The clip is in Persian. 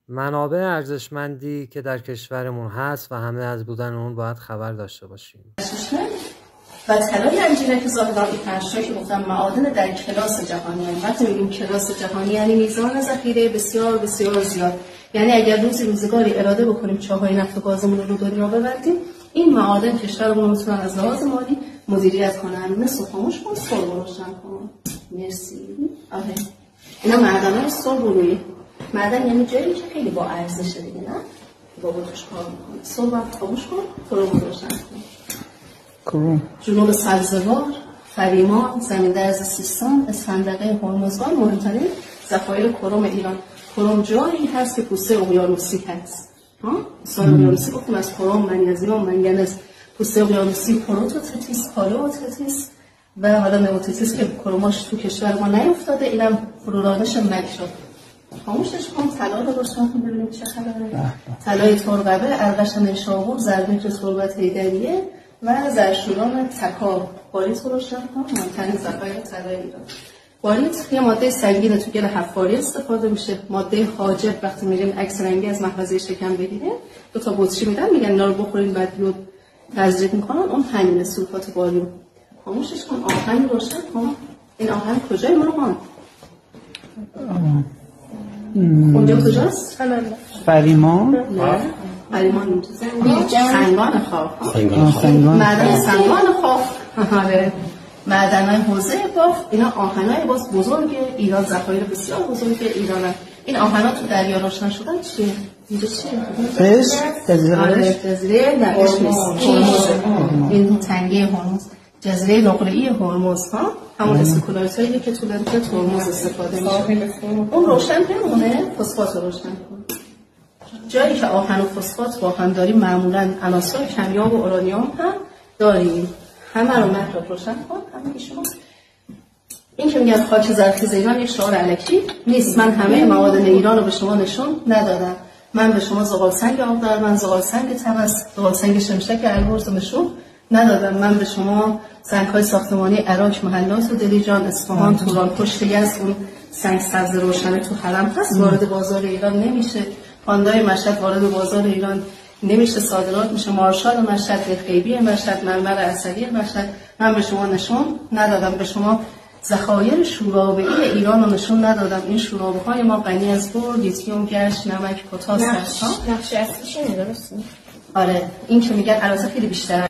منابع ارزشمندی که در کشورمون هست و همه از بودن اون باید خبر داشته باشیم. و طلای انجیلک زاهدان پنجتا که گفتم معادن در کلاس جهانی هستند. وقتی میگیم کلاس جهانی یعنی میزان ذخیره بسیار بسیار زیاد. یعنی اگر روزگاری اراده بکنیم چاهای نفت و گازمون رو دنیا ببریم، این معادن کشورمون میتونن از لحاظ مالی مدیریت کنن. مثل خاموش کن سرب روشن کن. مرسی. آره. اینا معدن‌های سرب روی. معدن یعنی جایی که خیلی با ارزشه دیگه، نه؟ با توش کار می‌کنه. سرب خاموش کن، کروم روشن کن. کروم. جنوب سبزوار، فریمان، زمین درز سیستان، اسفندقه هرمزگان مهمترین ذخایر کروم ایران. کروم جایی هست که پوسته اقیانوسی هست. سال اقیانوسی گفتیم از کروم، منیزیم، منگنز، پوسته اقیانوسی، پروتوتتیس، پالیوتتیس و حالا نئوتتیس که کروماش تو کشور ما نیفتاده، اینم فرورانش مک شد. خاموشش کن. طلا رو روشن کن ببینیم چه خبره. طلای ترقبه، ارغش نشابور، زرمهر تربت حیدریه و زرشوران تکار. باریت رو روشن کن. مهمترین ذخایر طلای ایران. باریت یه ماده سنگینه، تو گل حفاری استفاده میشه. ماده حاجب وقتی میگن عکس رنگی از محفظه شکم بگیره، دو تا بطری میدن میگن اینا رو بخورین بعد بیود تزریق میکنن، اون همینه سولفات باریوم. خاموشش کن. آهنگ روشن کن. این آهنگ کجای مرغان؟ اونجا کجاست؟ فریمان. نه فریمان اینجا. سنگان خاک. معدن سنگان خاک. معدن‌های حوزه باف. اینا آهن‌های باز بزرگ ایران، ذخایر بسیار بزرگ ایران. این آهن‌ها تو دریا روشن شدن چیه؟ اینجا چیه؟ جزیره نقش نیست. این تنگه هرمز. جزیره نقره‌ای هرمز ها، همون اسکولارتایی که تو لنت هرمز استفاده میشه. اون روشن بمونه. فسفات رو روشن کن. جایی که آهن و فسفات با هم داریم معمولاً عناصر کمیاب و اورانیوم هم داریم. همه رو مطلب روشن کن. همه شما این که میگن خاک زرخیز ایران یک شعار الکی نیست. من همه معادن ایران رو به شما نشون ندادم. من به شما زغال سنگ آبدارمند، زغال سنگ طبس، زغال سنگ شمشک البرز رو نشون ندادم. من به شما سنگ‌های ساختمانی عراق، محلات و دلیجان، اصفهان، توران، پشت یزد، اون سنگ سبز روشن تو حرم هست، وارد بازار ایران نمیشه. پاندای مشهد وارد بازار ایران نمیشه، صادرات میشه. مارشال مشهد، غیبی مشهد، مرمر عسلی مشهد. من به شما نشون ندادم. به شما ذخایر شورابه‌ای ایران رو نشون ندادم. این شورابه‌های ما غنی از بر، لیتیوم، گچ، نمک، پتاس هست. نقش اصلیش اینه، درسته؟ آره. این که میگن البته خیلی بیشتر